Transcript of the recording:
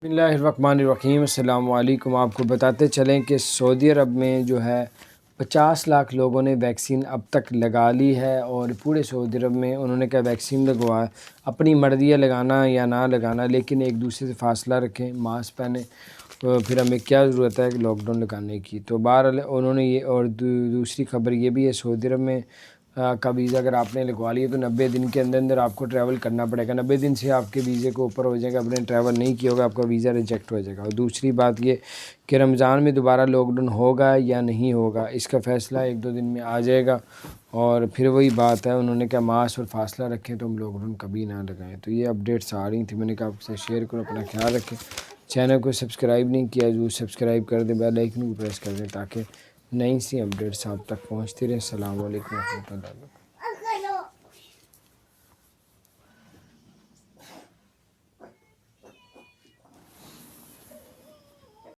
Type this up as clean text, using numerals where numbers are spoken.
बिस्मिल्लाहिर्रहमानिर्रहीम। अस्सलाम वालेकुम। आपको बताते चलें कि सऊदी अरब में जो है 50 लाख लोगों ने वैक्सीन अब तक लगा ली है और पूरे सऊदी अरब में उन्होंने क्या वैक्सीन लगवा, अपनी मर्ज़ी है लगाना या ना लगाना, लेकिन एक दूसरे से फ़ासला रखें, मास्क पहने। तो फिर हमें क्या ज़रूरत है कि लॉकडाउन लगाने की। तो बहरहाल उन्होंने ये और दूसरी ख़बर ये भी है, सऊदी अरब में का वीज़ा अगर आपने लगवा लिया तो 90 दिन के अंदर अंदर आपको ट्रैवल करना पड़ेगा। 90 दिन से आपके वीज़े को ऊपर हो जाएगा, आपने ट्रैवल नहीं किया होगा, आपका वीज़ा रिजेक्ट हो जाएगा। और दूसरी बात ये कि रमज़ान में दोबारा लॉकडाउन होगा या नहीं होगा, इसका फ़ैसला 1-2 दिन में आ जाएगा। और फिर वही बात है, उन्होंने क्या मास्क और फासला रखें तो हम लॉकडाउन कभी ना लगाएं। तो ये अपडेट्स आ रही थी, मैंने कहा आपसे शेयर करो। अपना ख्याल रखें। चैनल को सब्सक्राइब नहीं किया जो सब्सक्राइब कर दें, बेल आइकन को प्रेस कर दें ताकि नई सी अपडेट्स आप तक पहुँचती रहें। अस्सलाम वालेकुम रहमतुल्लाह।